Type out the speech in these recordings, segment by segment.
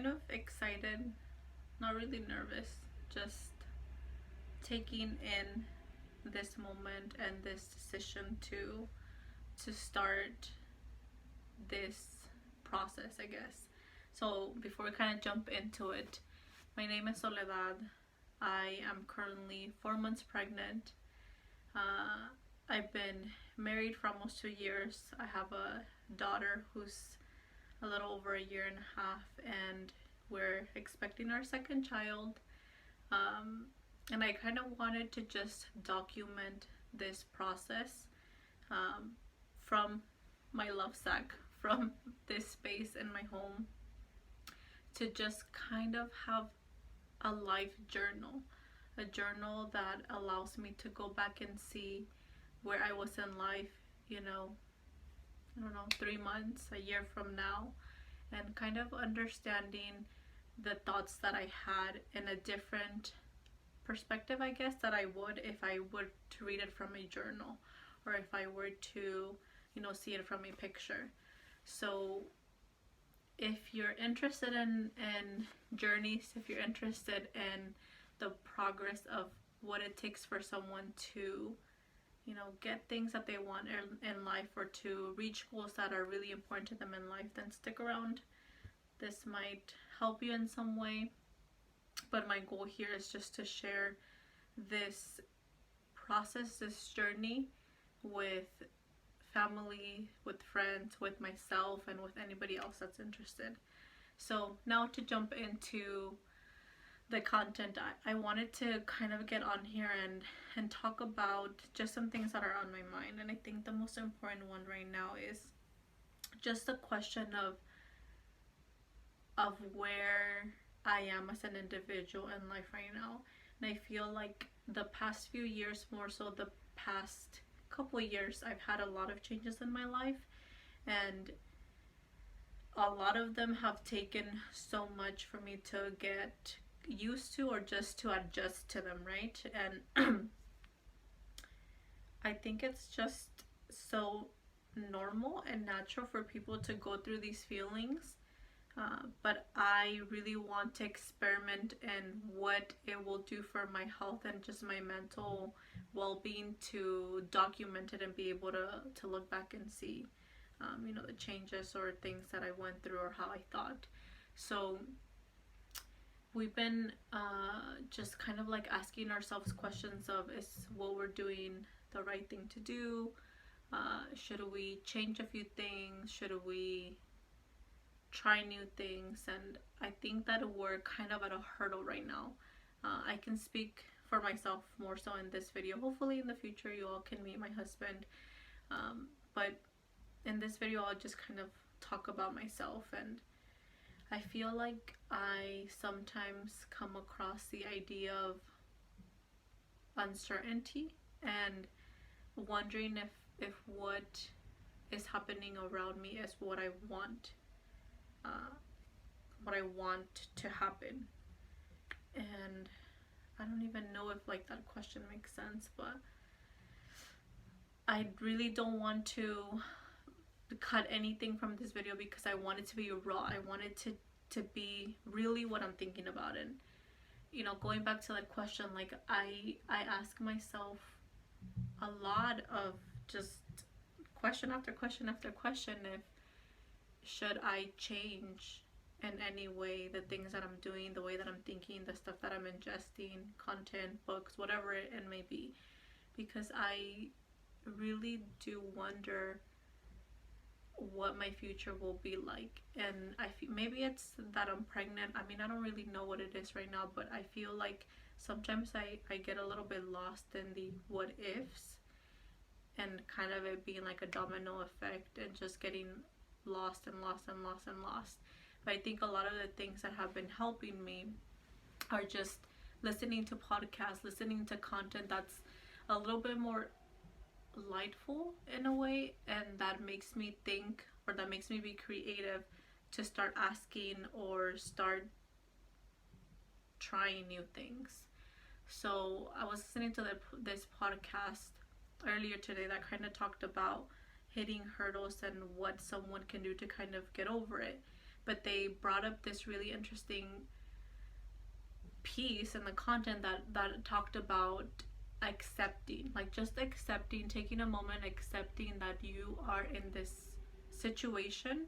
kind of excited, not really nervous, just taking in this moment and this decision to start this process, I guess. So before we kind of jump into it, my name is Soledad. I am currently 4 months pregnant. I've been married for almost 2 years. I have a daughter who's a little over a year and a half, and we're expecting our second child. And I kind of wanted to just document this process, um, from my love sack, from this space in my home, to just kind of have a life journal, a journal that allows me to go back and see where I was in life, you know, I don't know, 3 months, a year from now, and kind of understanding the thoughts that I had in a different perspective, I guess, that I would if I were to read it from a journal, or if I were to, see it from a picture. So if you're interested in journeys, if you're interested in the progress of what it takes for someone to, get things that they want in life, or to reach goals that are really important to them in life, then stick around. This might help you in some way. But my goal here is just to share this process, this journey, with family, with friends, with myself, and with anybody else that's interested. So now to jump into the content, I wanted to kind of get on here and talk about just some things that are on my mind. And I think the most important one right now is just the question of where I am as an individual in life right now. And I feel like the past few years, more so the past couple of years, I've had a lot of changes in my life, and a lot of them have taken so much for me to get used to, or just to adjust to them, right? And I think it's just so normal and natural for people to go through these feelings. But I really want to experiment in what it will do for my health and just my mental well-being, to document it and be able to look back and see, the changes or things that I went through, or how I thought. So we've been just kind of like asking ourselves questions of, is what we're doing the right thing to do? Should we change a few things? Should we try new things? And I think that we're kind of at a hurdle right now. I can speak for myself more so in this video. Hopefully in the future you all can meet my husband. But in this video I'll just kind of talk about myself, and I feel like I sometimes come across the idea of uncertainty and wondering if what is happening around me is what I want. What I want to happen. And I don't even know if like that question makes sense, but I really don't want to cut anything from this video, because I want it to be raw. I want it to be really what I'm thinking about. And going back to that question, like I ask myself a lot of just question after question after question, if should I change in any way the things that I'm doing, the way that I'm thinking, the stuff that I'm ingesting, content, books, whatever it may be. Because I really do wonder what my future will be like. And I feel maybe it's that I'm pregnant. I mean, I don't really know what it is right now, but I feel like sometimes I get a little bit lost in the what ifs, and kind of it being like a domino effect, and just getting lost and lost and lost and lost. But I think a lot of the things that have been helping me are just listening to podcasts, listening to content that's a little bit more lightful in a way, and that makes me think, or that makes me be creative to start asking or start trying new things. So I was listening to this podcast earlier today that kind of talked about hitting hurdles and what someone can do to kind of get over it. but they brought up this really interesting piece in the content that talked about accepting, like just accepting, taking a moment, accepting that you are in this situation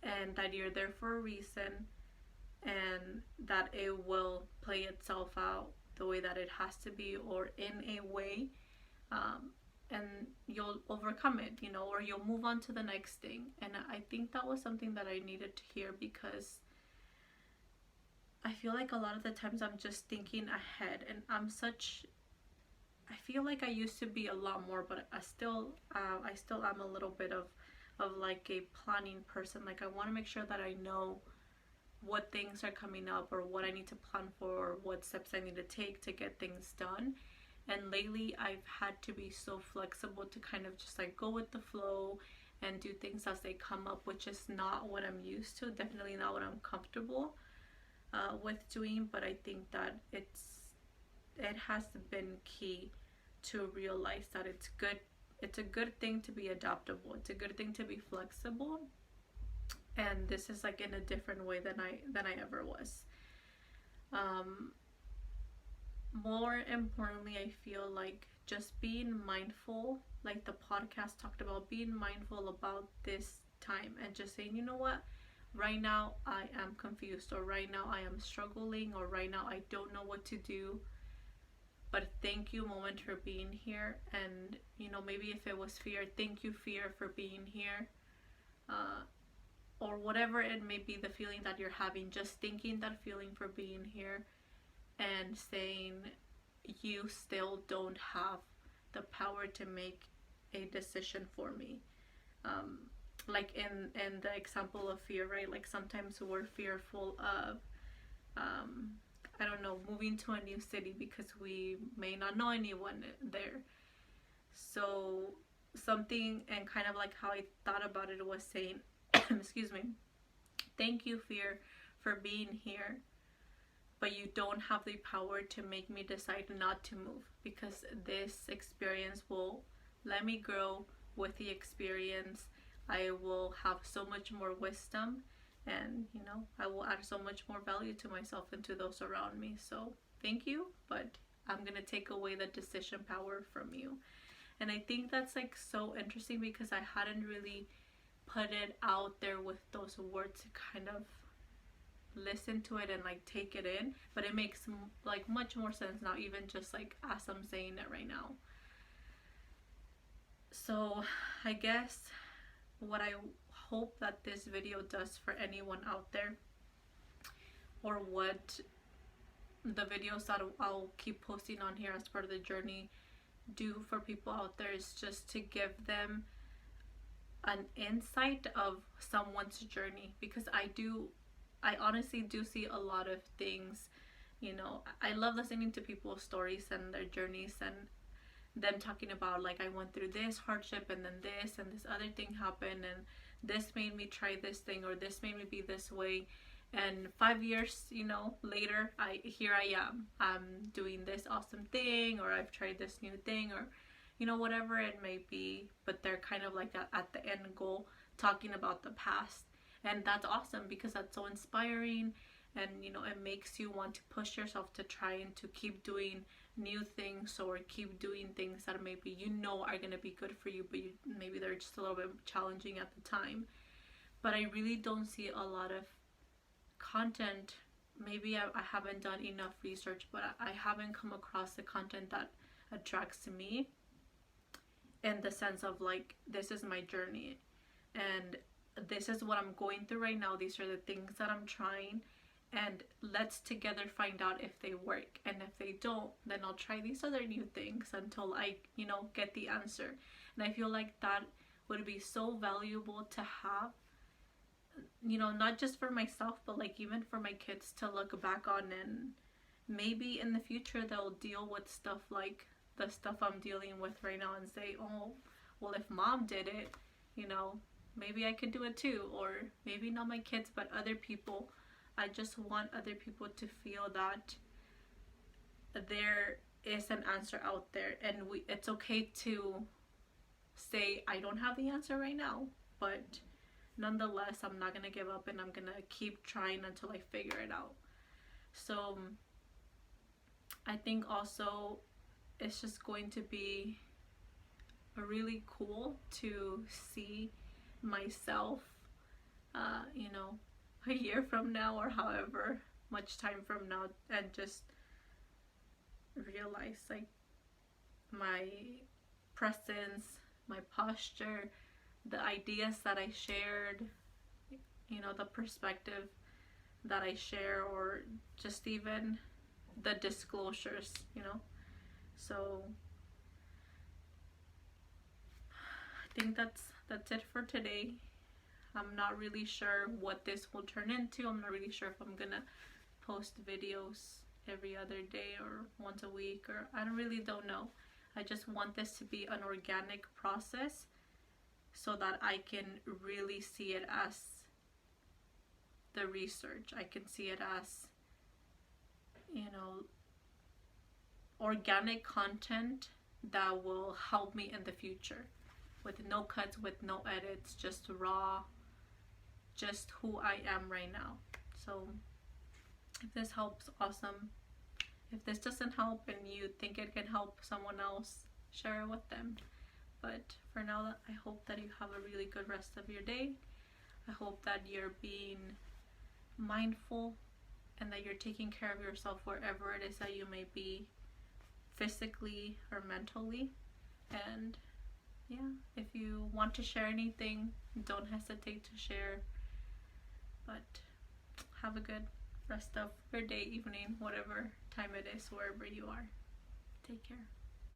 and that you're there for a reason, and that it will play itself out the way that it has to be, or in a way, and you'll overcome it, you know, or you'll move on to the next thing. And I think that was something that I needed to hear, because I feel like a lot of the times I'm just thinking ahead, and I feel like I used to be a lot more, but I still am a little bit of like a planning person. Like I want to make sure that I know what things are coming up, or what I need to plan for, or what steps I need to take to get things done. And lately I've had to be so flexible to kind of just like go with the flow and do things as they come up, which is not what I'm used to, definitely not what I'm comfortable with doing. But I think that it has been key to realize that it's a good thing to be adaptable, it's a good thing to be flexible, and this is like in a different way than I ever was. More importantly, I feel like just being mindful, like the podcast talked about, being mindful about this time and just saying, you know what, right now I am confused, or right now I am struggling, or right now I don't know what to do, but thank you, moment, for being here. And you know, maybe if it was fear, thank you, fear, for being here, or whatever it may be, the feeling that you're having, just thinking that feeling for being here, and saying you still don't have the power to make a decision for me. Like in the example of fear, right? Like sometimes we're fearful of I don't know, moving to a new city because we may not know anyone there. So something, and kind of like how I thought about it, was saying excuse me, thank you, fear, for being here, but you don't have the power to make me decide not to move, because this experience will let me grow. With the experience, I will have so much more wisdom, and you know, I will add so much more value to myself and to those around me. So thank you, but I'm gonna take away the decision power from you. And I think that's like so interesting, because I hadn't really put it out there with those words to kind of listen to it and like take it in, but it makes like much more sense now, even just like as I'm saying it right now. So I guess what I hope that this video does for anyone out there, or what the videos that I'll keep posting on here as part of the journey do for people out there, is just to give them an insight of someone's journey. Because I honestly do see a lot of things, you know, I love listening to people's stories and their journeys, and them talking about like, I went through this hardship, and then this and this other thing happened, and this made me try this thing, or this made me be this way, and 5 years, you know, later, here I am, I'm doing this awesome thing, or I've tried this new thing, or you know, whatever it may be. But they're kind of like at the end goal, talking about the past. And that's awesome, because that's so inspiring, and you know, it makes you want to push yourself to try and to keep doing new things, or keep doing things that maybe you know are going to be good for you, but maybe they're just a little bit challenging at the time. But I really don't see a lot of content. Maybe I haven't done enough research, but I haven't come across the content that attracts me, in the sense of like, this is my journey, and this is what I'm going through right now, these are the things that I'm trying, and let's together find out if they work. And if they don't, then I'll try these other new things until I, you know, get the answer. And I feel like that would be so valuable to have, you know, not just for myself, but like even for my kids to look back on, and maybe in the future they'll deal with stuff like the stuff I'm dealing with right now, and say, oh, well, if mom did it, you know, maybe I could do it too. Or maybe not my kids, but other people. I just want other people to feel that there is an answer out there, and it's okay to say, I don't have the answer right now, but nonetheless, I'm not gonna give up, and I'm gonna keep trying until I figure it out. So I think also it's just going to be really cool to see myself, you know, a year from now or however much time from now, and just realize like my presence, my posture, the ideas that I shared, you know, the perspective that I share, or just even the disclosures, you know. So I think that's it for today. I'm not really sure what this will turn into. I'm not really sure if I'm gonna post videos every other day or once a week, or I don't know. I just want this to be an organic process so that I can really see it as the research. I can see it as, you know, organic content that will help me in the future, with no cuts, with no edits, just raw, just who I am right now. So if this helps, awesome. If this doesn't help and you think it can help someone else, share it with them. But for now, I hope that you have a really good rest of your day. I hope that you're being mindful and that you're taking care of yourself wherever it is that you may be, physically or mentally. And yeah, if you want to share anything, don't hesitate to share. But have a good rest of your day, evening, whatever time it is, wherever you are. Take care.